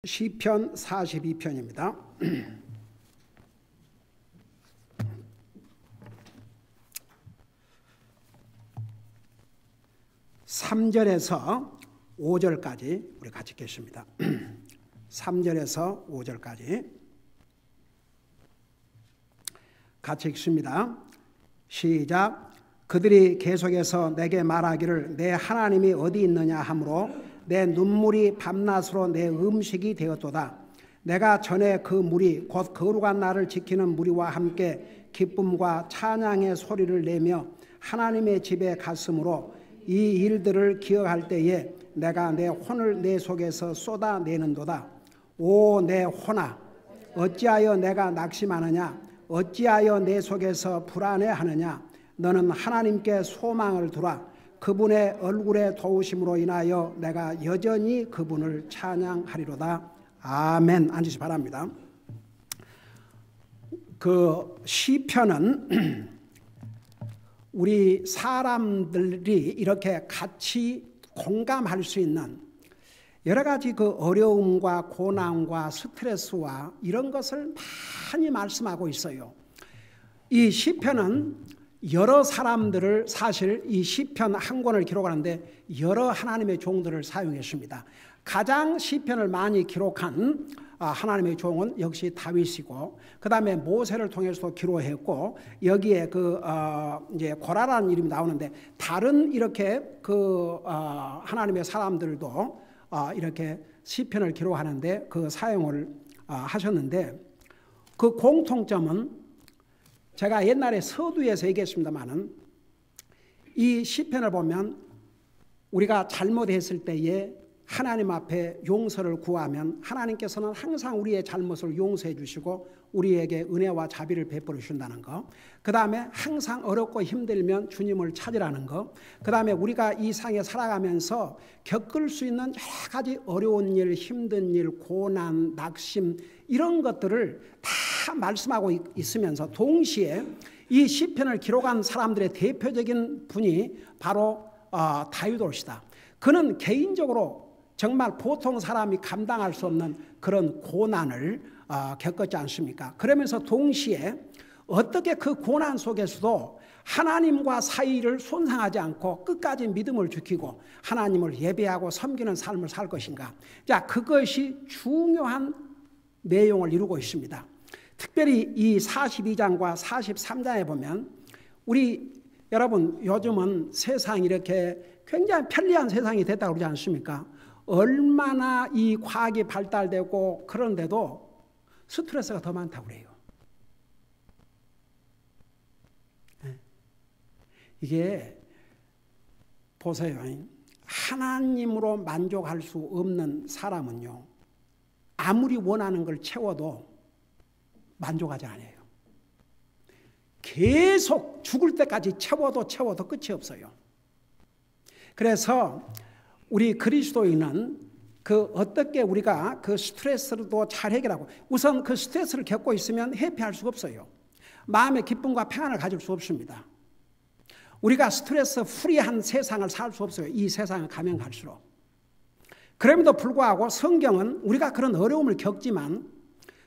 시편 42편입니다. 3절에서 5절까지 우리 같이 읽겠습니다. 3절에서 5절까지 같이 읽습니다. 시작. 그들이 계속해서 내게 말하기를 내 하나님이 어디 있느냐 하므로 내 눈물이 밤낮으로 내 음식이 되었도다. 내가 전에 그 무리 곧 거룩한 나를 지키는 무리와 함께 기쁨과 찬양의 소리를 내며 하나님의 집에 갔으므로 이 일들을 기억할 때에 내가 내 혼을 내 속에서 쏟아내는도다. 오 내 혼아, 어찌하여 내가 낙심하느냐? 어찌하여 내 속에서 불안해하느냐? 너는 하나님께 소망을 두라. 그분의 얼굴의 도우심으로 인하여 내가 여전히 그분을 찬양하리로다. 아멘. 앉으시 바랍니다. 그 시편은 우리 사람들이 이렇게 같이 공감할 수 있는 여러 가지 그 어려움과 고난과 스트레스와 이런 것을 많이 말씀하고 있어요. 이 시편은 여러 사람들을 사실 이 시편 한 권을 기록하는데 여러 하나님의 종들을 사용했습니다. 가장 시편을 많이 기록한 하나님의 종은 역시 다윗이고, 그 다음에 모세를 통해서도 기록했고, 여기에 이제 고라라는 이름이 나오는데 다른 이렇게 하나님의 사람들도 이렇게 시편을 기록하는데 그 사용을 하셨는데, 그 공통점은 제가 옛날에 서두에서 얘기했습니다마는 이 시편을 보면 우리가 잘못했을 때에 하나님 앞에 용서를 구하면 하나님께서는 항상 우리의 잘못을 용서해 주시고 우리에게 은혜와 자비를 베풀어 주신다는 거. 그 다음에 항상 어렵고 힘들면 주님을 찾으라는 거. 그 다음에 우리가 이 세상에 살아가면서 겪을 수 있는 여러 가지 어려운 일, 힘든 일, 고난, 낙심 이런 것들을 다 말씀하고 있으면서 동시에 이 시편을 기록한 사람들의 대표적인 분이 바로 다윗 왕이다. 그는 개인적으로 정말 보통 사람이 감당할 수 없는 그런 고난을 겪었지 않습니까? 그러면서 동시에 어떻게 그 고난 속에서도 하나님과 사이를 손상하지 않고 끝까지 믿음을 지키고 하나님을 예배하고 섬기는 삶을 살 것인가? 자, 그것이 중요한 내용을 이루고 있습니다. 특별히 이 42장과 43장에 보면 여러분 요즘은 세상이 이렇게 굉장히 편리한 세상이 됐다고 그러지 않습니까? 얼마나 이 과학이 발달되고 그런데도 스트레스가 더 많다고 그래요. 이게 보세요. 하나님으로 만족할 수 없는 사람은요, 아무리 원하는 걸 채워도 만족하지 않아요. 계속 죽을 때까지 채워도 끝이 없어요. 그래서 우리 그리스도인은 어떻게 우리가 그 스트레스도 잘 해결하고, 우선 그 스트레스를 겪고 있으면 회피할 수가 없어요. 마음의 기쁨과 평안을 가질 수 없습니다. 우리가 스트레스 프리한 세상을 살 수 없어요. 이 세상에 가면 갈수록. 그럼에도 불구하고 성경은 우리가 그런 어려움을 겪지만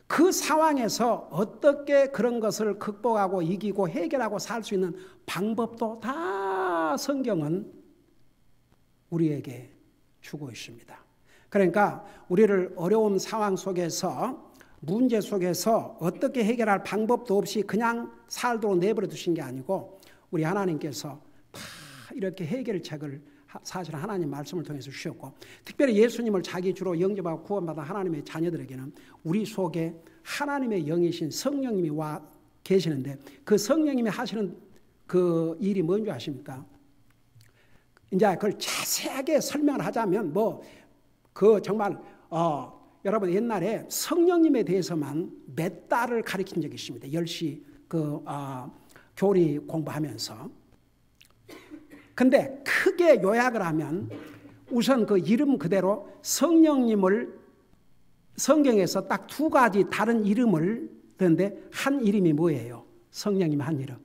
그 상황에서 어떻게 그런 것을 극복하고 이기고 해결하고 살 수 있는 방법도 다 성경은 우리에게 주고 있습니다. 그러니까 우리를 어려운 상황 속에서, 문제 속에서 어떻게 해결할 방법도 없이 그냥 살도록 내버려 두신 게 아니고 우리 하나님께서 다 이렇게 해결책을 사실 하나님 말씀을 통해서 주셨고, 특별히 예수님을 자기 주로 영접하고 구원받은 하나님의 자녀들에게는 우리 속에 하나님의 영이신 성령님이 와 계시는데, 그 성령님이 하시는 그 일이 뭔지 아십니까? 이제 그걸 자세하게 설명을 하자면 정말 여러분 옛날에 성령님에 대해서만 몇 달을 가르친 적이 있습니다. 10시 교리 공부하면서. 근데 크게 요약을 하면 우선 그 이름 그대로 성령님을 성경에서 딱 두 가지 다른 이름을 듣는데, 한 이름이 뭐예요? 성령님 한 이름.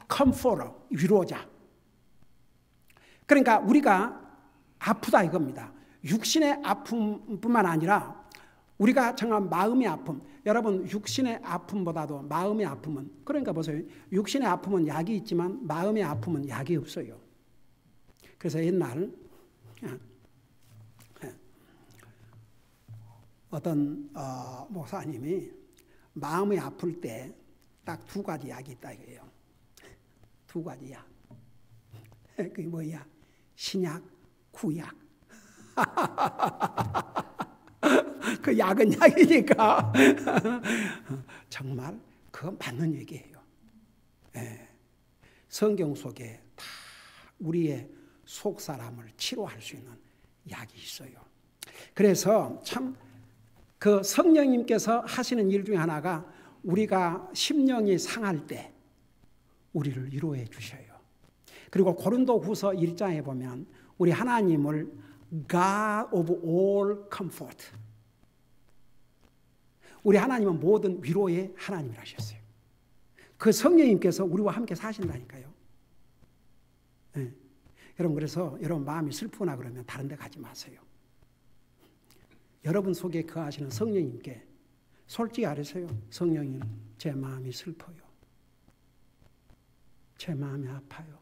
컴포터, 위로자. 그러니까 우리가 아프다 이겁니다. 육신의 아픔뿐만 아니라 우리가 정말 마음의 아픔, 여러분 육신의 아픔보다도 마음의 아픔은, 그러니까 보세요. 육신의 아픔은 약이 있지만 마음의 아픔은 약이 없어요. 그래서 옛날 어떤 목사님이 마음이 아플 때 딱 두 가지 약이 있다 이거예요. 두 가지 약. 그게 뭐야? 신약, 구약. 그 약은 약이니까. 정말 그건 맞는 얘기예요. 네. 성경 속에 다 우리의 속 사람을 치료할 수 있는 약이 있어요. 그래서 참 그 성령님께서 하시는 일 중에 하나가 우리가 심령이 상할 때 우리를 위로해 주셔요. 그리고 고린도후서 1장에 보면 우리 하나님을 God of all comfort, 우리 하나님은 모든 위로의 하나님이라 하셨어요. 그 성령님께서 우리와 함께 사신다니까요. 네. 여러분, 그래서 여러분 마음이 슬프나 그러면 다른 데 가지 마세요. 여러분 속에 거하시는 성령님께 솔직히 알으세요. 성령님, 제 마음이 슬퍼요. 제 마음이 아파요.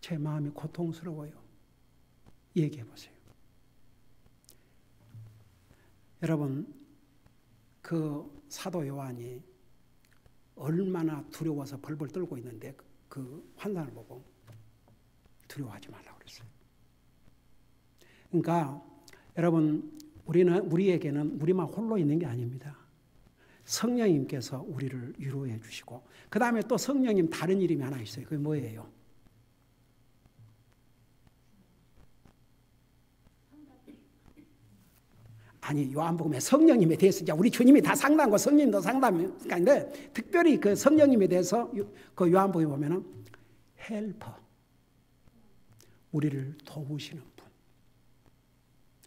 제 마음이 고통스러워요. 얘기해 보세요. 여러분, 그 사도 요한이 얼마나 두려워서 벌벌 떨고 있는데 그 환상을 보고 두려워하지 말라고 그랬어요. 그러니까 여러분, 우리에게는 우리만 홀로 있는 게 아닙니다. 성령님께서 우리를 위로해 주시고, 그 다음에 또 성령님 다른 이름이 하나 있어요. 그게 뭐예요? 아니, 요한복음에 성령님에 대해서 이제 우리 주님이 다 상담하고 성령님도 상담하는데, 특별히 그 성령님에 대해서 그 요한복음에 보면은 헬퍼, 우리를 도우시는 분.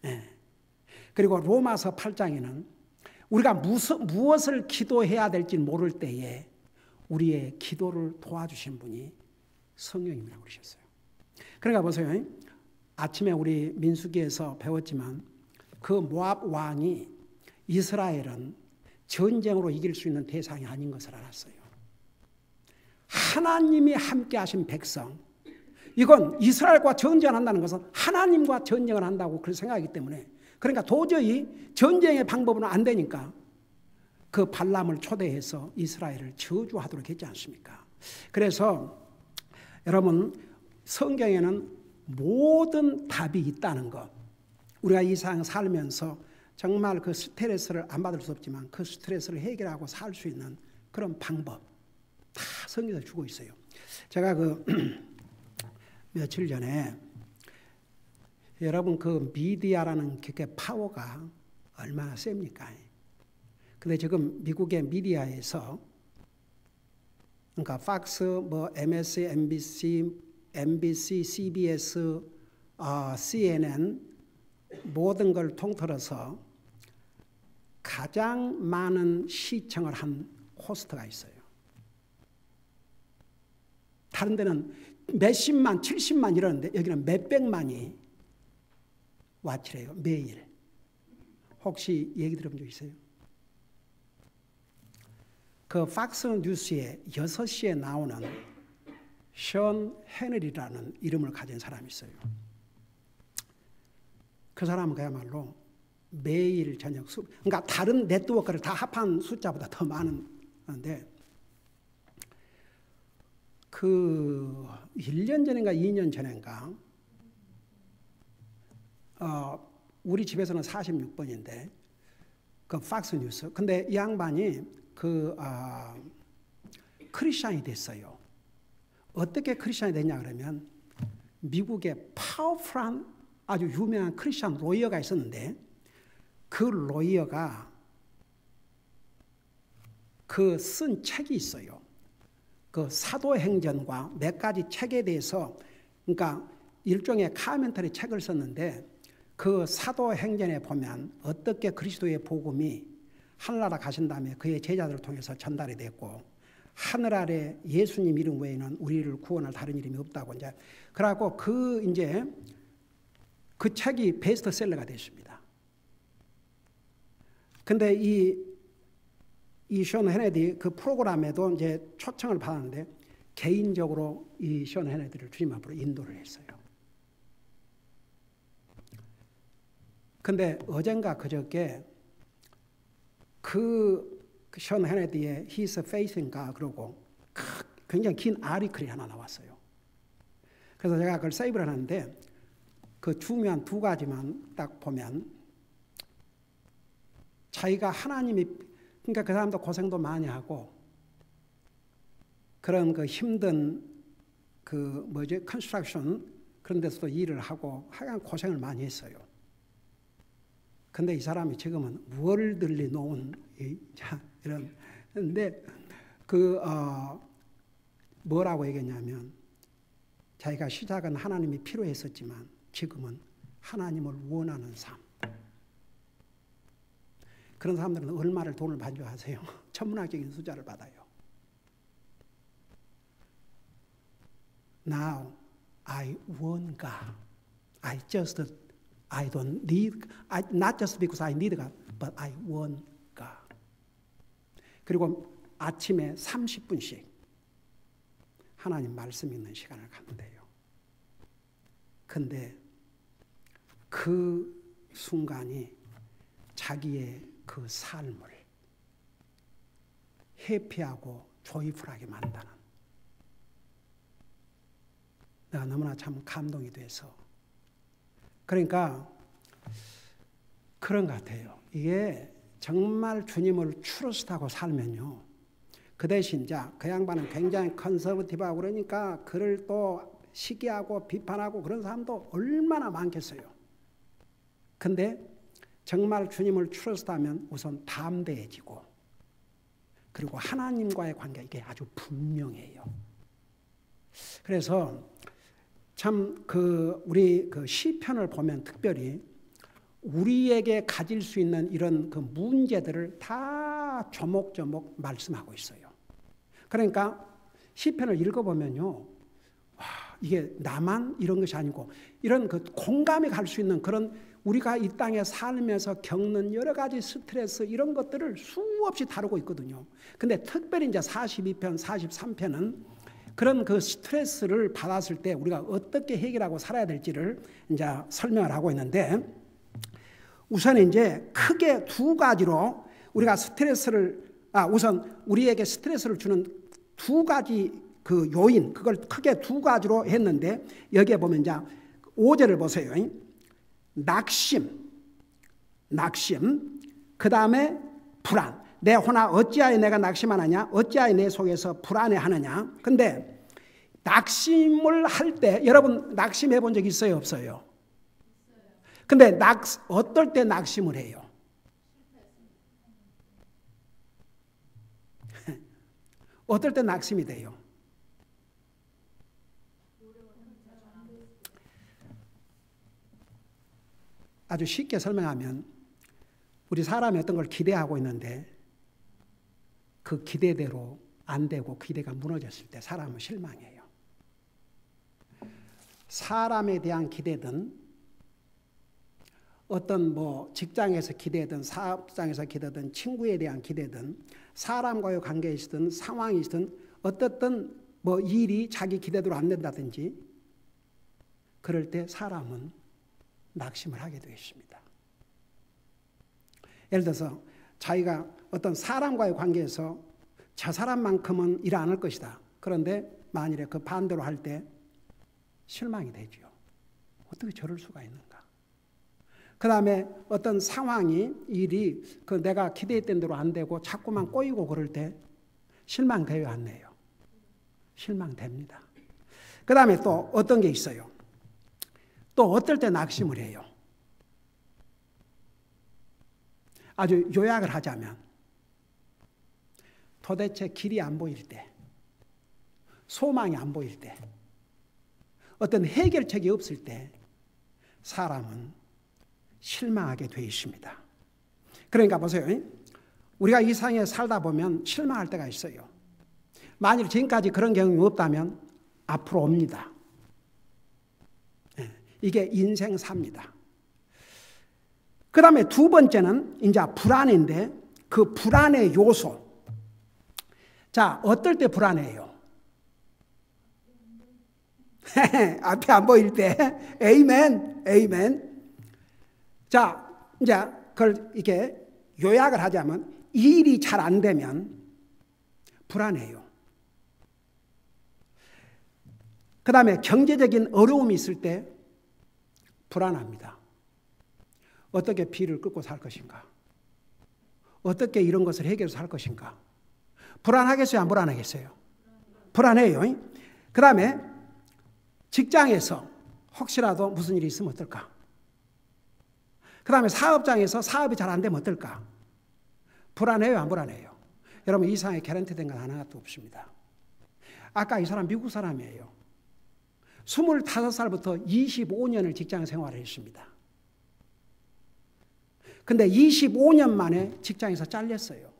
네. 그리고 로마서 8장에는 우리가 무엇을 기도해야 될지 모를 때에 우리의 기도를 도와주신 분이 성령님이라고 그러셨어요. 그러니까 보세요. 아침에 우리 민수기에서 배웠지만 그 모압 왕이 이스라엘은 전쟁으로 이길 수 있는 대상이 아닌 것을 알았어요. 하나님이 함께 하신 백성, 이건 이스라엘과 전쟁한다는 것은 하나님과 전쟁을 한다고 그렇게 생각하기 때문에, 그러니까 도저히 전쟁의 방법은 안 되니까 그 발람을 초대해서 이스라엘을 저주하도록 했지 않습니까? 그래서 여러분, 성경에는 모든 답이 있다는 것, 우리가 이 세상 살면서 정말 그 스트레스를 안 받을 수 없지만 그 스트레스를 해결하고 살 수 있는 그런 방법 다 성경에서 주고 있어요. 제가 그 며칠 전에 여러분 그 미디어라는 그 파워가 얼마나 셉니까? 근데 지금 미국의 미디어에서 그러니까 팍스, 뭐 MS, MBC, CBS, CNN 모든 걸 통틀어서 가장 많은 시청을 한 호스트가 있어요. 다른 데는 몇십만, 70만 이러는데 여기는 몇백만이 와치래요. 매일. 혹시 얘기 들어본 적 있어요? 그 팍스 뉴스에 6시에 나오는 션 헤너리라는 이름을 가진 사람이 있어요. 그 사람은 그야말로 매일 저녁 그러니까 다른 네트워크를 다 합한 숫자보다 더 많은데, 그 1년 전인가 2년 전인가 우리 집에서는 46번인데 그 팍스 뉴스, 근데 이 양반이 그 크리스찬이 됐어요. 어떻게 크리스찬이 됐냐 그러면 미국의 파워풀한 아주 유명한 크리스찬 로이어가 있었는데 그 로이어가 그 쓴 책이 있어요. 그 사도행전과 몇 가지 책에 대해서, 그러니까 일종의 카멘터리 책을 썼는데 그 사도행전에 보면 어떻게 그리스도의 복음이 하늘나라 가신 다음에 그의 제자들을 통해서 전달이 됐고 하늘 아래 예수님 이름 외에는 우리를 구원할 다른 이름이 없다고 이제 그러고 그 그 책이 베스트셀러가 됐습니다. 근데 이션 헤네디 그 프로그램에도 이제 초청을 받았는데 개인적으로 이션 헤네디를 주님 앞으로 인도를 했어요. 근데 어젠가 그저께 션 헤네디의 His Faith in God 그러고 굉장히 긴 아리클이 하나 나왔어요. 그래서 제가 그걸 세이브를 하는데 그 중요한 두 가지만 딱 보면 자기가 하나님이 그러니까 그 사람도 고생도 많이 하고 그런 그 힘든 컨스트럭션 그런 데서도 일을 하고 하여간 고생을 많이 했어요. 근데 이 사람이 지금은 월들리 놓은 이런 근데 뭐라고 얘기했냐면 자기가 시작은 하나님이 필요했었지만 지금은 하나님을 원하는 삶. 그런 사람들은 얼마를 돈을 받는 줄 아세요? 천문학적인 숫자를 받아요. Now I want God. I don't need, not just because I need God, but I want God. 그리고 아침에 30분씩 하나님 말씀 읽는 시간을 갖는데요. 근데 그 순간이 자기의 그 삶을 해피하고 조이풀하게 만드는 내가 너무나 참 감동이 돼서 그러니까 그런 것 같아요. 이게 정말 주님을 트러스트하고 살면요. 그 대신 그 양반은 굉장히 컨서버티브하고 그러니까 그를 또 시기하고 비판하고 그런 사람도 얼마나 많겠어요. 근데 정말 주님을 트러스트하면 우선 담대해지고 그리고 하나님과의 관계 이게 아주 분명해요. 그래서 참 우리 시편을 보면 특별히 우리에게 가질 수 있는 이런 그 문제들을 다 조목조목 말씀하고 있어요. 그러니까 시편을 읽어보면요, 와, 이게 나만 이런 것이 아니고 이런 그 공감이 갈 수 있는 그런 우리가 이 땅에 살면서 겪는 여러 가지 스트레스 이런 것들을 수없이 다루고 있거든요. 근데 특별히 이제 42편, 43편은 그런 그 스트레스를 받았을 때 우리가 어떻게 해결하고 살아야 될지를 이제 설명을 하고 있는데 우선 이제 크게 두 가지로 우리가 우선 우리에게 스트레스를 주는 두 가지 그 요인, 그걸 크게 두 가지로 했는데 여기에 보면 이제 5절을 보세요. 낙심, 그 다음에 불안. 내 혼아 어찌하여 내가 낙심하느냐? 어찌하여 내 속에서 불안해하느냐? 근데 낙심을 할 때 여러분 낙심해 본 적 있어요? 없어요? 근데 어떨 때 낙심을 해요? 어떨 때 낙심이 돼요? 아주 쉽게 설명하면 우리 사람이 어떤 걸 기대하고 있는데 그 기대대로 안 되고 기대가 무너졌을 때 사람은 실망해요. 사람에 대한 기대든 어떤 직장에서 기대든 사업장에서 기대든 친구에 대한 기대든 사람과의 관계이든 상황이든 어떻든 일이 자기 기대대로 안 된다든지 그럴 때 사람은 낙심을 하게 되어 있습니다. 예를 들어서 자기가 어떤 사람과의 관계에서 저 사람만큼은 일 안 할 것이다. 그런데 만일에 그 반대로 할 때 실망이 되죠. 어떻게 저럴 수가 있는가. 그 다음에 어떤 상황이 일이 내가 기대했던 대로 안 되고 자꾸만 꼬이고 그럴 때 실망돼요, 안 돼요? 실망됩니다. 그 다음에 또 어떤 게 있어요? 또 어떨 때 낙심을 해요? 아주 요약을 하자면 도대체 길이 안 보일 때, 소망이 안 보일 때, 어떤 해결책이 없을 때 사람은 실망하게 되어 있습니다. 그러니까 보세요. 우리가 이 세상에 살다 보면 실망할 때가 있어요. 만일 지금까지 그런 경험이 없다면 앞으로 옵니다. 이게 인생사입니다. 그 다음에 두 번째는 이제 불안인데 그 불안의 요소. 자, 어떨 때 불안해요? 앞에 안 보일 때. 에이멘, 에이멘. 자, 이제 그걸 이렇게 요약을 하자면 일이 잘 안 되면 불안해요. 그 다음에 경제적인 어려움이 있을 때 불안합니다. 어떻게 피를 끓고 살 것인가? 어떻게 이런 것을 해결해서 살 것인가? 불안하겠어요? 안 불안하겠어요? 불안해요. 그 다음에 직장에서 혹시라도 무슨 일이 있으면 어떨까? 그 다음에 사업장에서 사업이 잘 안 되면 어떨까? 불안해요? 안 불안해요? 여러분 이 세상에 개런티된 건 하나도 없습니다. 아까 이 사람 미국 사람이에요. 25살부터 25년을 직장 생활을 했습니다. 근데 25년 만에 직장에서 잘렸어요.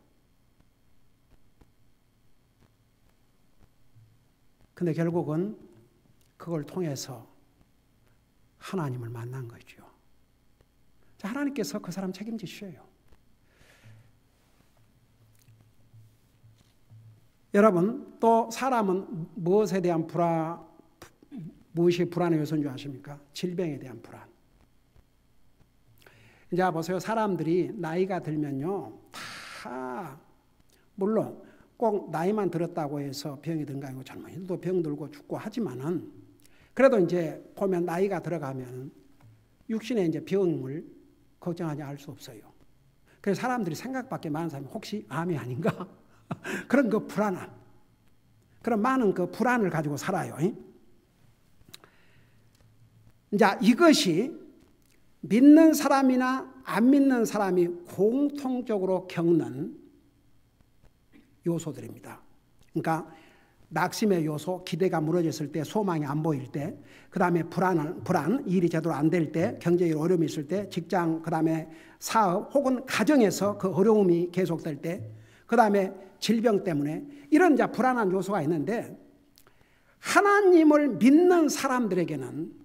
근데 결국은 그걸 통해서 하나님을 만난 거죠. 하나님께서 그 사람 책임지셔요. 여러분 또 사람은 무엇에 대한 무엇이 불안의 요소인 줄 아십니까? 질병에 대한 불안. 이제 보세요. 사람들이 나이가 들면요. 다 물론 꼭 나이만 들었다고 해서 병이 든가 아니고 젊은이들도 병 들고 죽고 하지만은 그래도 이제 보면 나이가 들어가면 육신의 이제 병을 걱정하지 알 수 없어요. 그래서 사람들이 생각밖에 많은 사람이 혹시 암이 아닌가? 그런 그 불안함. 그런 많은 그 불안을 가지고 살아요. 이제 이것이 믿는 사람이나 안 믿는 사람이 공통적으로 겪는 요소들입니다. 그러니까 낙심의 요소, 기대가 무너졌을 때, 소망이 안 보일 때, 그 다음에 불안, 일이 제대로 안 될 때, 경제적 어려움이 있을 때, 직장, 그 다음에 사업, 혹은 가정에서 그 어려움이 계속될 때, 그 다음에 질병 때문에 이런 이제 불안한 요소가 있는데 하나님을 믿는 사람들에게는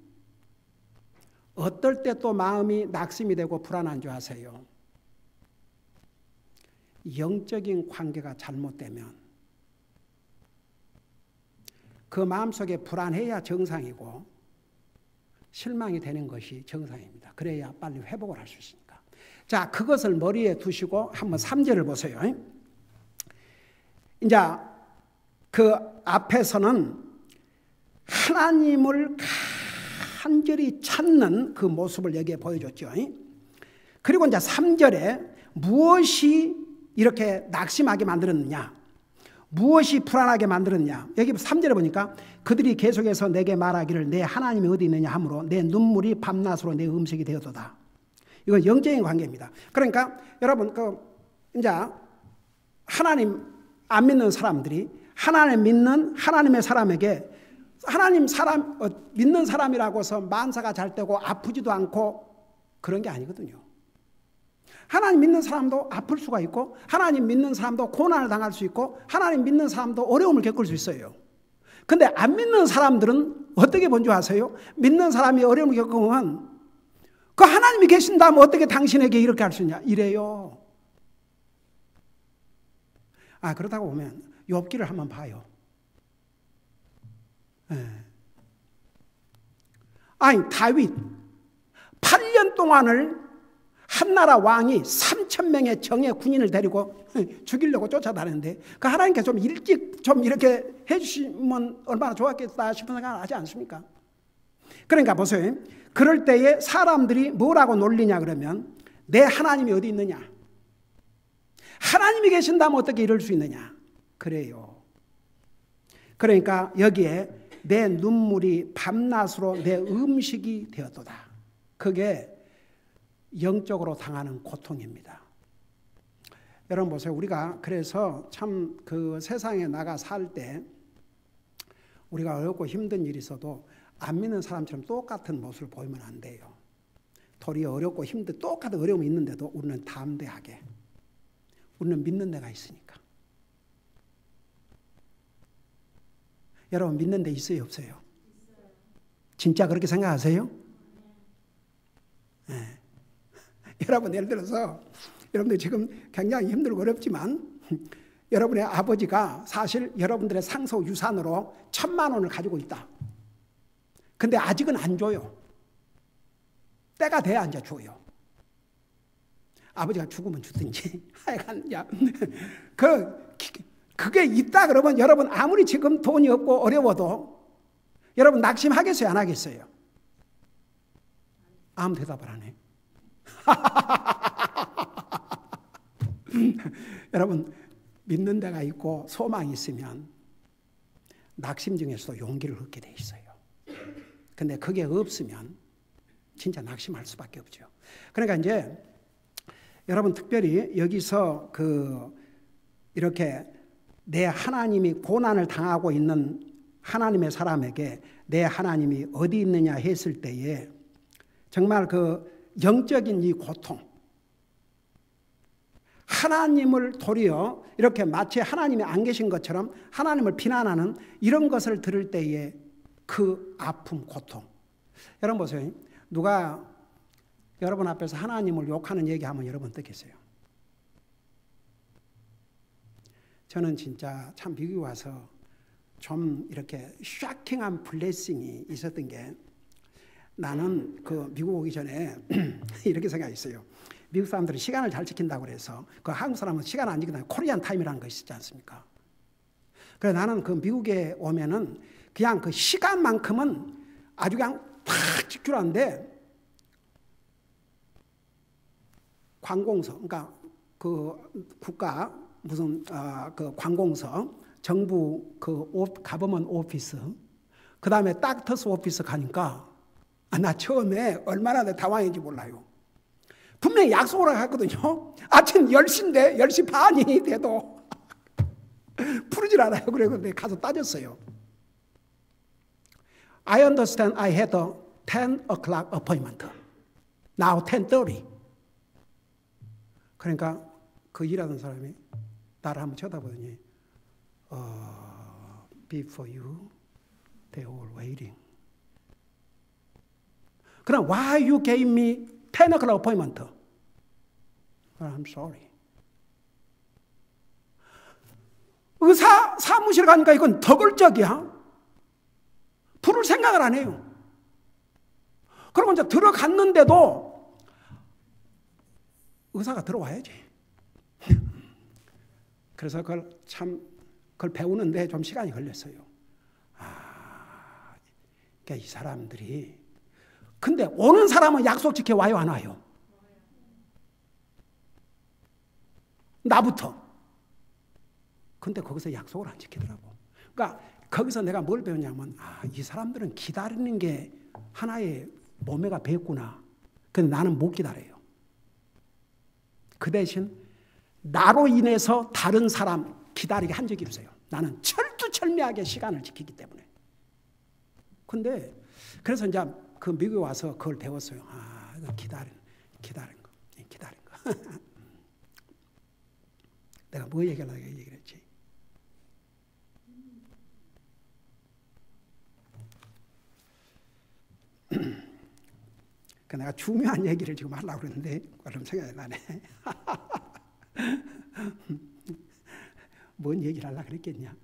어떨 때 또 마음이 낙심이 되고 불안한 줄 아세요? 영적인 관계가 잘못되면 그 마음속에 불안해야 정상이고 실망이 되는 것이 정상입니다. 그래야 빨리 회복을 할 수 있으니까. 자, 그것을 머리에 두시고 한번 3절을 보세요. 이제 그 앞에서는 하나님을 간절히 찾는 그 모습을 여기에 보여줬죠. 그리고 이제 3절에 무엇이 이렇게 낙심하게 만들었느냐, 무엇이 불안하게 만들었냐. 여기 3절에 보니까 그들이 계속해서 내게 말하기를 내 하나님이 어디 있느냐 하므로 내 눈물이 밤낮으로 내 음식이 되었도다. 이건 영적인 관계입니다. 그러니까 여러분 이제 하나님 안 믿는 사람들이 하나님 믿는 하나님의 사람에게 하나님 사람 믿는 사람이라고 해서 만사가 잘 되고 아프지도 않고 그런 게 아니거든요. 하나님 믿는 사람도 아플 수가 있고 하나님 믿는 사람도 고난을 당할 수 있고 하나님 믿는 사람도 어려움을 겪을 수 있어요. 근데 안 믿는 사람들은 어떻게 본 줄 아세요? 믿는 사람이 어려움을 겪으면 그 하나님이 계신다면 어떻게 당신에게 이렇게 할 수 있냐 이래요. 그렇다고 보면 욥기를 한번 봐요. 다윗 8년 동안을 한나라 왕이 3,000명의 정예 군인을 데리고 죽이려고 쫓아다녔는데 그 하나님께 좀 일찍 좀 이렇게 해주시면 얼마나 좋았겠다 싶은 생각을 하지 않습니까? 그러니까 보세요. 그럴 때에 사람들이 뭐라고 놀리냐 그러면 내 하나님이 어디 있느냐? 하나님이 계신다면 어떻게 이럴 수 있느냐? 그래요. 그러니까 여기에 내 눈물이 밤낮으로 내 음식이 되었도다. 그게 영적으로 당하는 고통입니다. 여러분 보세요. 우리가 그래서 참 그 세상에 나가 살 때 우리가 어렵고 힘든 일이 있어도 안 믿는 사람처럼 똑같은 모습을 보이면 안 돼요. 도리어 어렵고 힘든 똑같은 어려움이 있는데도 우리는 담대하게 우리는 믿는 데가 있으니까. 여러분 믿는 데 있어요 없어요? 진짜 그렇게 생각하세요? 예. 여러분 예를 들어서 여러분들 지금 굉장히 힘들고 어렵지만 여러분의 아버지가 사실 여러분들의 상속 유산으로 1,000만 원을 가지고 있다. 근데 아직은 안 줘요. 때가 돼야 이제 줘요. 아버지가 죽으면 주든지 하여간 그게 있다 그러면 여러분 아무리 지금 돈이 없고 어려워도 여러분 낙심하겠어요? 안 하겠어요? 아무 대답을 안 해. 여러분 믿는 데가 있고 소망이 있으면 낙심 중에서도 용기를 얻게 돼 있어요. 근데 그게 없으면 진짜 낙심할 수밖에 없죠. 그러니까 이제 여러분 특별히 여기서 이렇게 내 하나님이 고난을 당하고 있는 하나님의 사람에게 내 하나님이 어디 있느냐 했을 때에 정말 영적인 이 고통, 하나님을 도리어 이렇게 마치 하나님이 안 계신 것처럼 하나님을 비난하는 이런 것을 들을 때에 그 아픔, 고통. 여러분 보세요. 누가 여러분 앞에서 하나님을 욕하는 얘기하면 여러분 어떻겠어요? 저는 진짜 참 미국에 와서 좀 이렇게 쇼킹한 블레싱이 있었던 게 나는 미국 오기 전에 이렇게 생각했어요. 미국 사람들은 시간을 잘 지킨다고 그래서 한국 사람은 시간 안 지킨다고 코리안 타임이라는 거 있었지 않습니까? 그래서 나는 미국에 오면은 그냥 시간만큼은 아주 그냥 팍 지키라는데 관공서, 그러니까 국가 무슨 관공서, 정부 가버먼 오피스, 그 다음에 닥터스 오피스 가니까 나 처음에 얼마나 당황했는지 몰라요. 분명히 약속을 했거든요. 아침 10시인데 10시 반이 돼도 부르질 않아요. 그래서 내가 가서 따졌어요. I understand I had a 10 o'clock appointment. Now 10:30. 그러니까 일하던 사람이 나를 한번 쳐다보더니 before you, they were waiting. 그럼 why you gave me 10 o'clock appointment? I'm sorry. 의사 사무실 가니까 이건 덕을적이야. 부를 생각을 안 해요. 그러고 이제 들어갔는데도 의사가 들어와야지. 그래서 그걸 배우는데 좀 시간이 걸렸어요. 그러니까 이 사람들이 근데 오는 사람은 약속 지켜 와요, 안 와요? 나부터. 근데 거기서 약속을 안 지키더라고. 그러니까 거기서 내가 뭘 배웠냐면 이 사람들은 기다리는 게 하나의 몸매가 배웠구나. 근데 나는 못 기다려요. 그 대신 나로 인해서 다른 사람 기다리게 한 적이 없어요. 나는 철두철미하게 시간을 지키기 때문에. 근데 그래서 이제 미국에 와서 그걸 배웠어요. 기다린 거. 내가 뭐 얘기하려고 얘기를 했지? 내가 중요한 얘기를 지금 하려고 그랬는데 그럼 생각이 나네. 뭔 얘기를 하려고 그랬겠냐?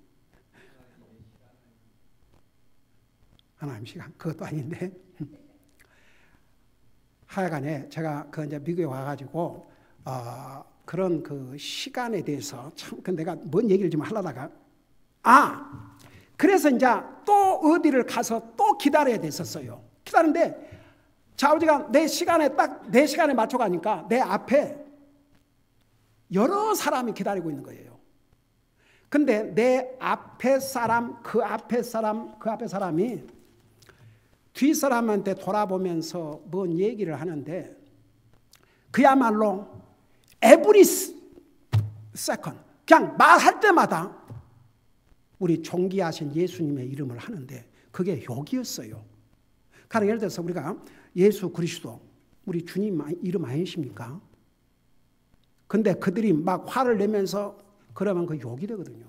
하나님 시간 그것도 아닌데. 하여간에 제가 이제 미국에 와가지고 그런 시간에 대해서 참 내가 뭔 얘기를 좀 하려다가 그래서 이제 또 어디를 가서 또 기다려야 됐었어요. 기다리는데 아버지가 내 시간에 맞춰 가니까 내 앞에 여러 사람이 기다리고 있는 거예요. 근데 내 앞에 사람, 그 앞에 사람이 뒷사람한테 돌아보면서 뭔 얘기를 하는데 그야말로 every second 그냥 말할 때마다 우리 존귀하신 예수님의 이름을 하는데 그게 욕이었어요. 가령 예를 들어서 우리가 예수 그리스도 우리 주님 이름 아니십니까? 근데 그들이 막 화를 내면서 그러면 그 욕이 되거든요.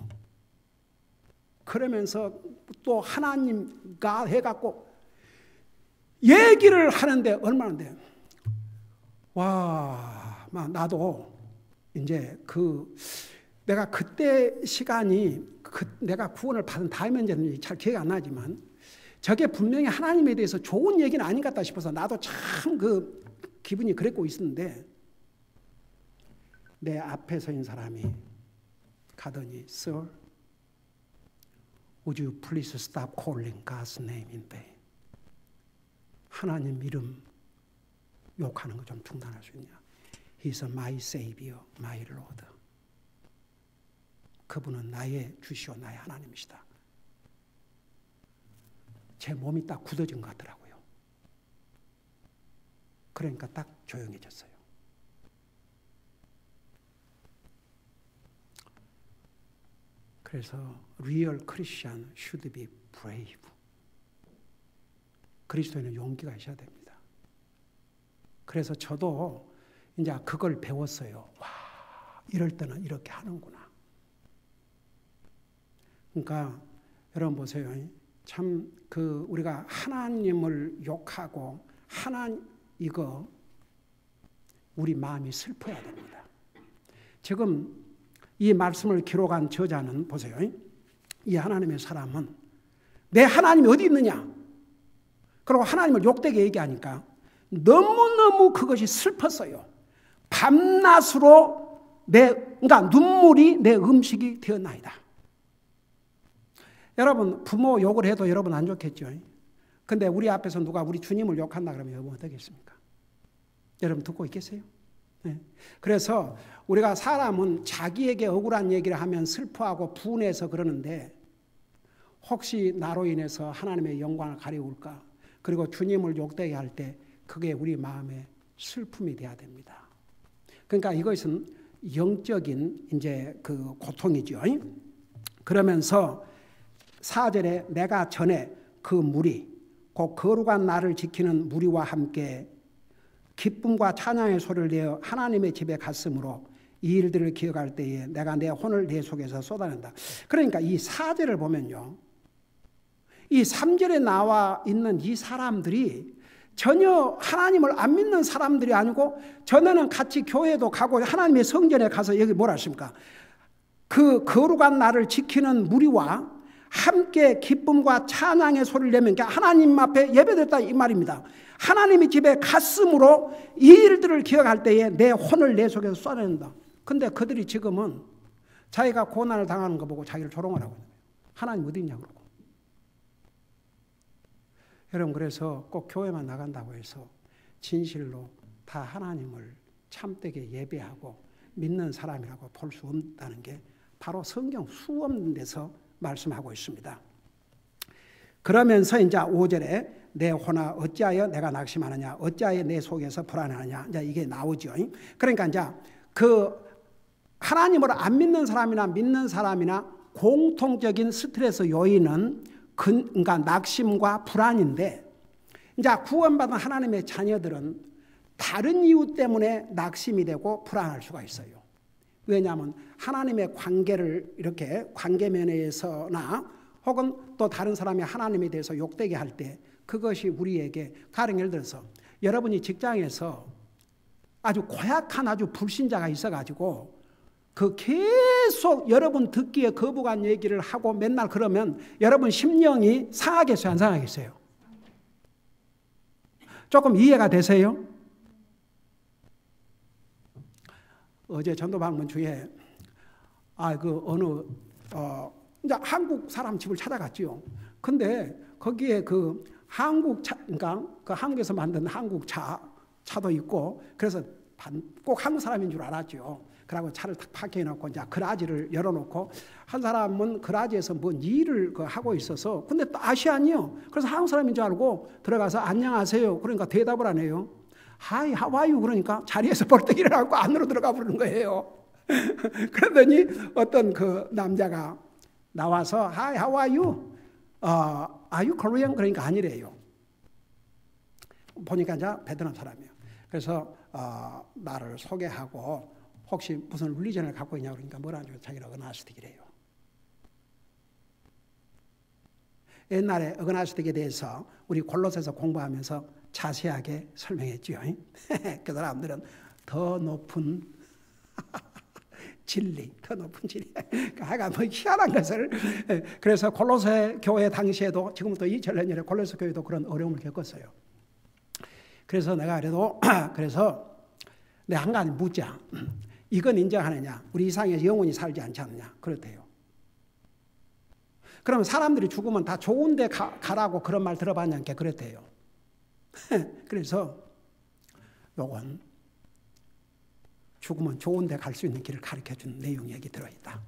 그러면서 또 하나님과 해갖고 얘기를 하는데 얼마나 돼? 와, 막 나도 이제 내가 그때 시간이 내가 구원을 받은 다음인지는 잘 기억이 안 나지만 저게 분명히 하나님에 대해서 좋은 얘기는 아닌 것 같다 싶어서 나도 참 기분이 그랬고 있었는데 내 앞에 서 있는 사람이 가더니 Sir, would you please stop calling God's name in vain? 하나님 이름 욕하는 거 좀 중단할 수 있냐? He's my Savior, my Lord. 그분은 나의 주시오, 나의 하나님이시다. 제 몸이 딱 굳어진 것 같더라고요. 그러니까 딱 조용해졌어요. 그래서 real Christian should be brave. 그리스도인은 용기가 있어야 됩니다. 그래서 저도 이제 그걸 배웠어요. 와, 이럴 때는 이렇게 하는구나. 그러니까 여러분 보세요. 참 우리가 하나님을 욕하고 이거 우리 마음이 슬퍼야 됩니다. 지금 이 말씀을 기록한 저자는 보세요. 이 하나님의 사람은 내 하나님이 어디 있느냐? 그리고 하나님을 욕되게 얘기하니까 너무너무 그것이 슬펐어요. 밤낮으로 그러니까 눈물이 내 음식이 되었나이다. 여러분 부모 욕을 해도 여러분 안 좋겠죠. 근데 우리 앞에서 누가 우리 주님을 욕한다 그러면 여러분 어떻겠습니까? 여러분 듣고 있겠어요? 네. 그래서 우리가 사람은 자기에게 억울한 얘기를 하면 슬퍼하고 분해서 그러는데 혹시 나로 인해서 하나님의 영광을 가리울까? 그리고 주님을 욕되게 할 때 그게 우리 마음의 슬픔이 돼야 됩니다. 그러니까 이것은 영적인 이제 고통이죠. 그러면서 4절에 내가 전에 그 무리 곧 거룩한 나를 지키는 무리와 함께 기쁨과 찬양의 소리를 내어 하나님의 집에 갔으므로 이 일들을 기억할 때에 내가 내 혼을 내 속에서 쏟아낸다. 그러니까 이 4절을 보면요. 이 3절에 나와 있는 이 사람들이 전혀 하나님을 안 믿는 사람들이 아니고 전에는 같이 교회도 가고 하나님의 성전에 가서 여기 뭐라 하십니까? 그 거룩한 나를 지키는 무리와 함께 기쁨과 찬양의 소리를 내면 하나님 앞에 예배드렸다 이 말입니다. 하나님의 집에 갔으므로 이 일들을 기억할 때에 내 혼을 내 속에서 쏟아낸다. 근데 그들이 지금은 자기가 고난을 당하는 거 보고 자기를 조롱을 하고 있는 거예요. 하나님 어디 있냐고 그러고. 여러분 그래서 꼭 교회만 나간다고 해서 진실로 다 하나님을 참되게 예배하고 믿는 사람이라고 볼 수 없다는 게 바로 성경 수없는 데서 말씀하고 있습니다. 그러면서 이제 5절에 내 혼아 어찌하여 내가 낙심하느냐 어찌하여 내 속에서 불안하느냐 이제 이게 나오죠. 그러니까 이제 하나님을 안 믿는 사람이나 믿는 사람이나 공통적인 스트레스 요인은 그러니까 낙심과 불안인데 이제 구원받은 하나님의 자녀들은 다른 이유 때문에 낙심이 되고 불안할 수가 있어요. 왜냐하면 하나님의 관계를 이렇게 관계면에서나 혹은 또 다른 사람이 하나님에 대해서 욕되게 할 때 그것이 우리에게 가령 예를 들어서 여러분이 직장에서 아주 고약한 아주 불신자가 있어가지고 계속 여러분 듣기에 거부감 얘기를 하고 맨날 그러면 여러분 심령이 상하겠어요? 안 상하겠어요? 조금 이해가 되세요? 어제 전도 방문 중에 이제 한국 사람 집을 찾아갔지요. 근데 거기에 그러니까 한국에서 만든 한국 차도 있고 그래서 꼭 한국 사람인 줄 알았죠. 그러고 차를 탁 파킹해놓고 이제 그라지를 열어놓고 한 사람은 그라지에서 뭔 일을 하고 있어서 근데 또 아시안이요. 그래서 한국 사람인 줄 알고 들어가서 안녕하세요. 그러니까 대답을 안 해요. Hi, how are you? 그러니까 자리에서 벌떡 일어나고 안으로 들어가 버리는 거예요. 그러더니 어떤 그 남자가 나와서 Hi, how are you? Are you Korean? 그러니까 아니래요. 보니까 이제 베트남 사람이에요. 그래서 나를 소개하고 혹시 무슨 릴리전을 갖고 있냐고 그러니까 뭐라는 줄 자기는 어그나스틱이래요. 옛날에 어그나스틱에 대해서 우리 골로새서 공부하면서 자세하게 설명했죠. 그 사람들은 더 높은 진리, 더 높은 진리. 하여간 뭐 희한한 것을. 그래서 골로새 교회 당시에도 지금부터 2000년 전에 골로새 교회도 그런 어려움을 겪었어요. 그래서 내가 그래서 내가 한 가지 묻자. 이건 인정하느냐? 우리 이상에서 영원히 살지 않지 않느냐? 그렇대요. 그러면 사람들이 죽으면 다 좋은 데 가라고 그런 말 들어봤냐니까 그랬대요. 그래서 요건 죽으면 좋은 데 갈 수 있는 길을 가르쳐주는 내용이 여기 들어있다.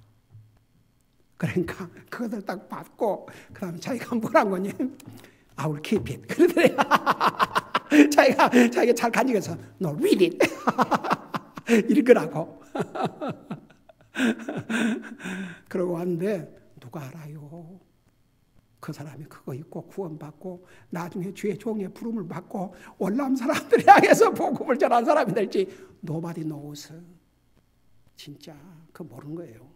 그러니까 그것을 딱 받고 그 다음에 자기가 뭐란 거니? I will keep it. 그러더래요. 자기가 잘 간직해서 No, read it. 읽으라고. 그러고 왔는데 누가 알아요? 그 사람이 그거 입고 구원받고 나중에 주의 종의 부름을 받고 월남 사람들을 향해서 복음을 전한 사람이 될지 nobody knows. 진짜 그거 모르는 거예요.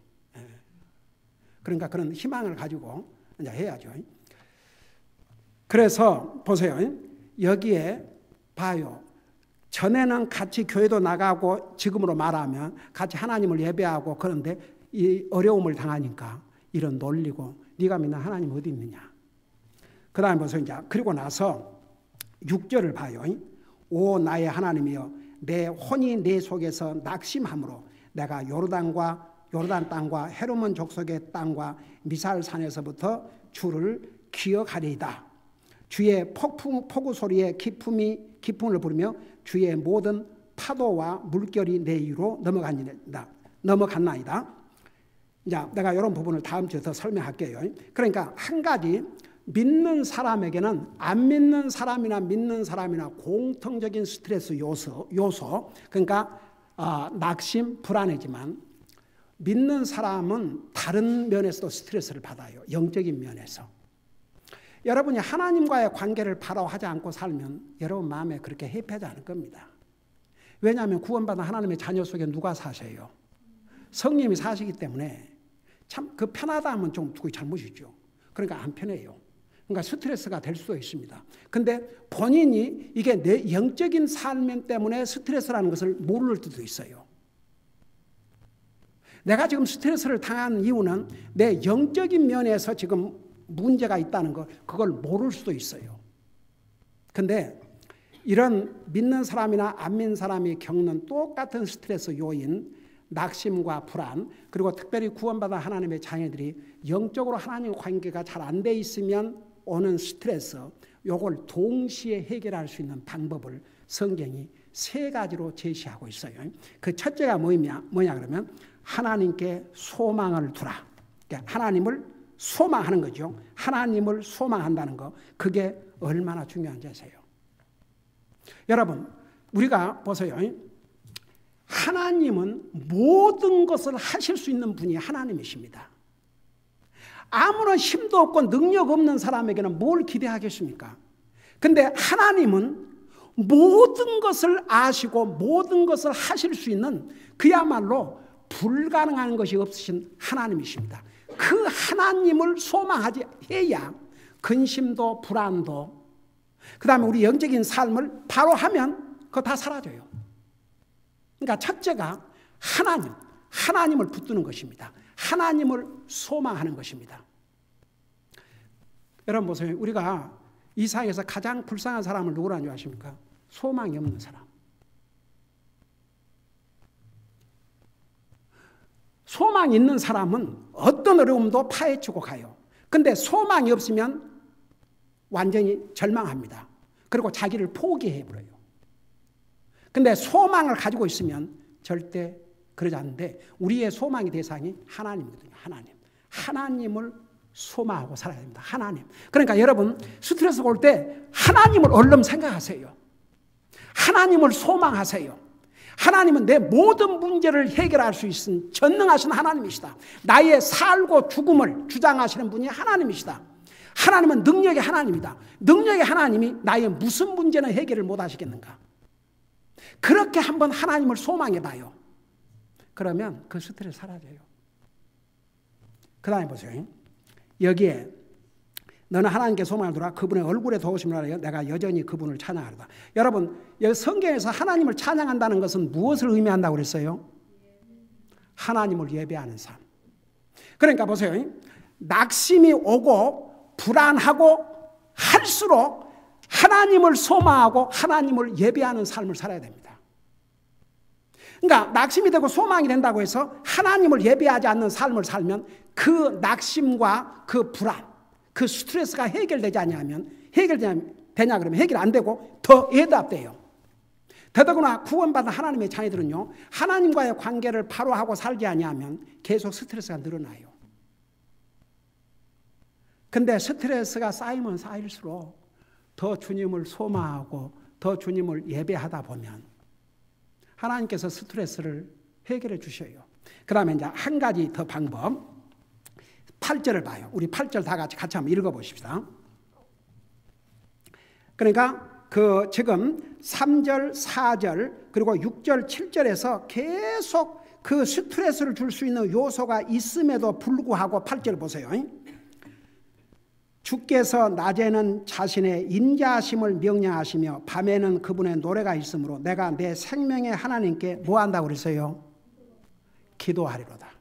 그러니까 그런 희망을 가지고 이제 해야죠. 그래서 보세요. 여기에 봐요. 전에는 같이 교회도 나가고 지금으로 말하면 같이 하나님을 예배하고 그런데 이 어려움을 당하니까 이런 놀리고 네가 믿는 하나님 어디 있느냐. 그 다음에 보세요. 이제 그리고 나서 6절을 봐요. 오 나의 하나님이여 내 혼이 내 속에서 낙심함으로 내가 요르단 땅과 헤르몬 족속의 땅과 미살산에서부터 주를 기억하리이다. 주의 폭우 소리에 기쁨을 부르며 주의 모든 파도와 물결이 내 위로 넘어갔나이다. 자, 내가 이런 부분을 다음 주에 더 설명할게요. 그러니까 한 가지 믿는 사람에게는 안 믿는 사람이나 믿는 사람이나 공통적인 스트레스 요소 그러니까 낙심, 불안해지만 믿는 사람은 다른 면에서도 스트레스를 받아요. 영적인 면에서. 여러분이 하나님과의 관계를 바로 하지 않고 살면 여러분 마음에 그렇게 해피하지 않을 겁니다. 왜냐하면 구원받은 하나님의 자녀 속에 누가 사세요? 성령님이 사시기 때문에 참 그 편하다 하면 좀 그게 잘못이죠. 그러니까 안 편해요. 그러니까 스트레스가 될 수도 있습니다. 근데 본인이 이게 내 영적인 삶 때문에 스트레스라는 것을 모를 때도 있어요. 내가 지금 스트레스를 당한 이유는 내 영적인 면에서 지금 문제가 있다는 거 그걸 모를 수도 있어요. 근데 이런 믿는 사람이나 안 믿는 사람이 겪는 똑같은 스트레스 요인 낙심과 불안 그리고 특별히 구원받은 하나님의 자녀들이 영적으로 하나님과 관계가 잘 안 돼 있으면 오는 스트레스 요걸 동시에 해결할 수 있는 방법을 성경이 3가지로 제시하고 있어요. 그 첫째가 뭐냐 그러면 하나님께 소망을 두라. 그러니까 하나님을 소망하는 거죠. 하나님을 소망한다는 거 그게 얼마나 중요한지 아세요? 여러분 우리가 보세요. 하나님은 모든 것을 하실 수 있는 분이 하나님이십니다. 아무런 힘도 없고 능력 없는 사람에게는 뭘 기대하겠습니까? 근데 하나님은 모든 것을 아시고 모든 것을 하실 수 있는 그야말로 불가능한 것이 없으신 하나님이십니다. 그 하나님을 소망하지 해야 근심도 불안도 그 다음에 우리 영적인 삶을 바로 하면 그거 다 사라져요. 그러니까 첫째가 하나님을 붙드는 것입니다. 하나님을 소망하는 것입니다. 여러분 보세요. 우리가 이 세상에서 가장 불쌍한 사람을 누구라는 줄 아십니까? 소망이 없는 사람. 소망이 있는 사람은 어떤 어려움도 파헤치고 가요. 근데 소망이 없으면 완전히 절망합니다. 그리고 자기를 포기해버려요. 근데 소망을 가지고 있으면 절대 그러지 않는데 우리의 소망의 대상이 하나님이거든요. 하나님을 소망하고 살아야 됩니다. 하나님. 그러니까 여러분 스트레스가 올 때 하나님을 얼른 생각하세요. 하나님을 소망하세요. 하나님은 내 모든 문제를 해결할 수 있는 전능하신 하나님이시다. 나의 살고 죽음을 주장하시는 분이 하나님이시다. 하나님은 능력의 하나님이다. 능력의 하나님이 나의 무슨 문제는 해결을 못 하시겠는가? 그렇게 한번 하나님을 소망해 봐요. 그러면 그 스트레스 사라져요. 그 다음에 보세요. 여기에 너는 하나님께 소망을 두라. 그분의 얼굴에 도우심을 하여 내가 여전히 그분을 찬양하리다. 여러분, 여기 성경에서 하나님을 찬양한다는 것은 무엇을 의미한다고 그랬어요? 하나님을 예배하는 삶. 그러니까 보세요. 낙심이 오고 불안하고 할수록 하나님을 소망하고 하나님을 예배하는 삶을 살아야 됩니다. 그러니까 낙심이 되고 소망이 된다고 해서 하나님을 예배하지 않는 삶을 살면 그 낙심과 그 불안, 그 스트레스가 해결되지 않냐면 해결되냐 그러면 해결 안 되고 더 애답돼요. 더더구나 구원받은 하나님의 자녀들은요, 하나님과의 관계를 바로 하고 살지 아니하면 계속 스트레스가 늘어나요. 근데 스트레스가 쌓이면 쌓일수록 더 주님을 소망하고 더 주님을 예배하다 보면 하나님께서 스트레스를 해결해 주셔요. 그 다음에 이제 한 가지 더 방법. 8절을 봐요. 우리 8절 다 같이 한번 읽어보십시다. 그러니까 지금 3절, 4절, 그리고 6절, 7절에서 계속 그 스트레스를 줄 수 있는 요소가 있음에도 불구하고 8절 보세요. 주께서 낮에는 자신의 인자하심을 명령하시며 밤에는 그분의 노래가 있으므로 내가 내 생명의 하나님께 뭐 한다고 그랬어요? 기도하리로다.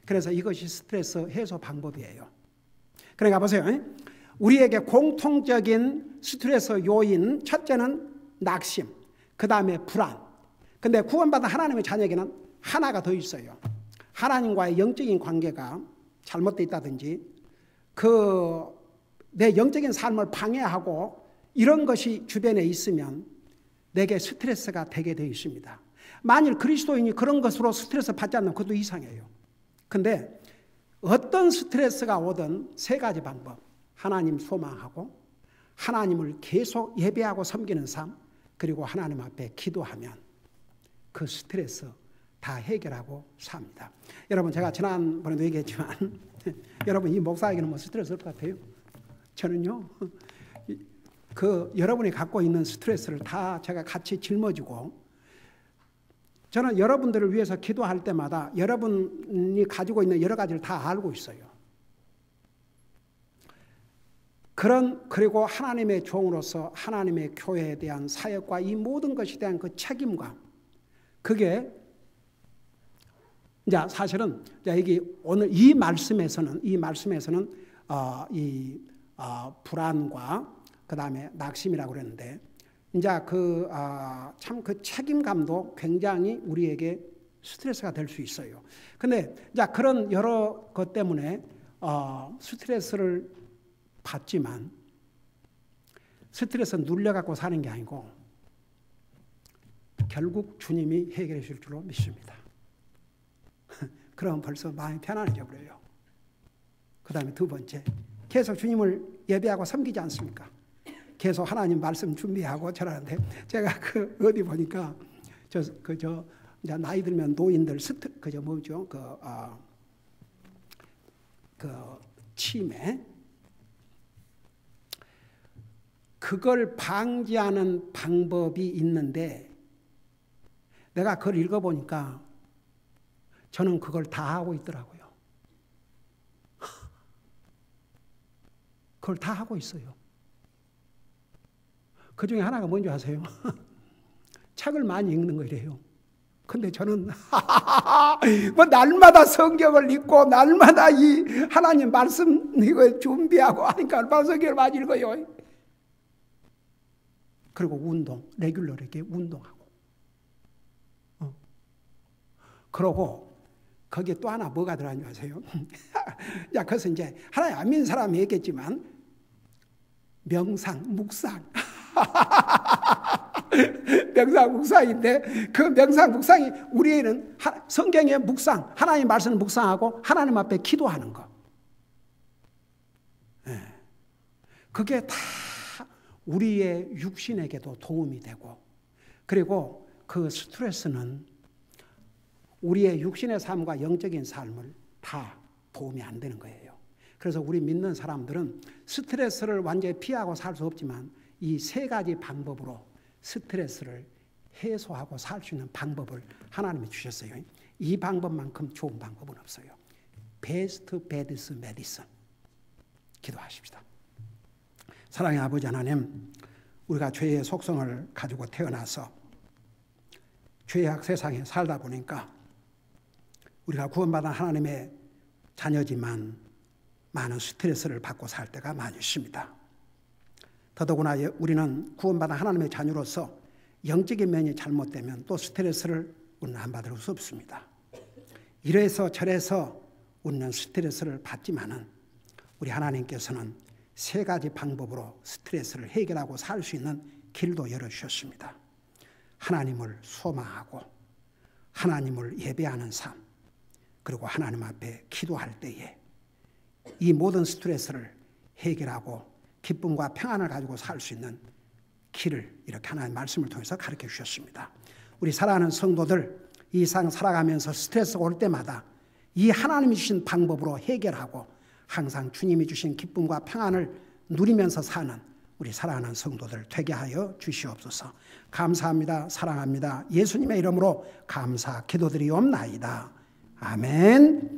그래서 이것이 스트레스 해소 방법이에요. 그러니까 보세요. 우리에게 공통적인 스트레스 요인, 첫째는 낙심, 그 다음에 불안. 근데 구원받은 하나님의 자녀에게는 하나가 더 있어요. 하나님과의 영적인 관계가 잘못되어 있다든지 내 영적인 삶을 방해하고 이런 것이 주변에 있으면 내게 스트레스가 되게 되어 있습니다. 만일 그리스도인이 그런 것으로 스트레스 받지 않으면 그것도 이상해요. 근데 어떤 스트레스가 오든 세 가지 방법. 하나님 소망하고 하나님을 계속 예배하고 섬기는 삶, 그리고 하나님 앞에 기도하면 그 스트레스 다 해결하고 삽니다. 여러분, 제가 지난번에도 얘기했지만 여러분, 이 목사에게는 뭐 스트레스 없을 것 같아요? 저는요, 여러분이 갖고 있는 스트레스를 다 제가 같이 짊어지고, 저는 여러분들을 위해서 기도할 때마다 여러분이 가지고 있는 여러 가지를 다 알고 있어요. 그리고 하나님의 종으로서 하나님의 교회에 대한 사역과 이 모든 것에 대한 그 책임감, 그게 이제 사실은 여기 오늘 이 말씀에서는 불안과 그 다음에 낙심이라고 그랬는데, 이제 참 그 책임감도 굉장히 우리에게 스트레스가 될 수 있어요. 근데 이제 그런 여러 것 때문에 스트레스를 받지만 스트레스 눌려갖고 사는 게 아니고 결국 주님이 해결해 줄 줄로 믿습니다. 그럼 벌써 마음이 편안해져 버려요. 그 다음에 두 번째, 계속 주님을 예배하고 섬기지 않습니까? 계속 하나님 말씀 준비하고 저러는데, 제가 어디 보니까 이제 나이 들면 노인들 치매, 그걸 방지하는 방법이 있는데, 내가 그걸 읽어보니까 저는 그걸 다 하고 있더라고요. 그걸 다 하고 있어요. 그 중에 하나가 뭔지 아세요? 책을 많이 읽는 거래요. 근데 저는 뭐 날마다 성경을 읽고 날마다 이 하나님 말씀 이거 준비하고 하니까 얼마나 성경을 많이 읽어요. 그리고 레귤러하게 운동하고. 그러고 거기에 또 하나 뭐가 들어가는지 아세요? 야, 그래서 이제 하나님 안 믿는 사람이 얘기했지만 명상, 묵상. 명상, 묵상인데 그 명상, 묵상이 우리에는 성경의 묵상, 하나님 말씀을 묵상하고 하나님 앞에 기도하는 거. 그게 다 우리의 육신에게도 도움이 되고, 그리고 그 스트레스는 우리의 육신의 삶과 영적인 삶을 다 도움이 안 되는 거예요. 그래서 우리 믿는 사람들은 스트레스를 완전히 피하고 살 수 없지만 이 세 가지 방법으로 스트레스를 해소하고 살 수 있는 방법을 하나님이 주셨어요. 이 방법만큼 좋은 방법은 없어요. 베스트 베드스 메디슨. 기도하십시다. 사랑의 아버지 하나님, 우리가 죄의 속성을 가지고 태어나서 죄악 세상에 살다 보니까 우리가 구원받은 하나님의 자녀지만 많은 스트레스를 받고 살 때가 많이 있습니다. 더더구나 우리는 구원받은 하나님의 자녀로서 영적인 면이 잘못되면 또 스트레스를 우리는 안 받을 수 없습니다. 이래서 저래서 우리는 스트레스를 받지만은 우리 하나님께서는 세 가지 방법으로 스트레스를 해결하고 살 수 있는 길도 열어주셨습니다. 하나님을 소망하고 하나님을 예배하는 삶, 그리고 하나님 앞에 기도할 때에 이 모든 스트레스를 해결하고 기쁨과 평안을 가지고 살 수 있는 길을 이렇게 하나님의 말씀을 통해서 가르쳐 주셨습니다. 우리 사랑하는 성도들, 이 상 살아가면서 스트레스가 올 때마다 이 하나님이 주신 방법으로 해결하고 항상 주님이 주신 기쁨과 평안을 누리면서 사는 우리 사랑하는 성도들 되게 하여 주시옵소서. 감사합니다. 사랑합니다. 예수님의 이름으로 감사 기도드리옵나이다. 아멘.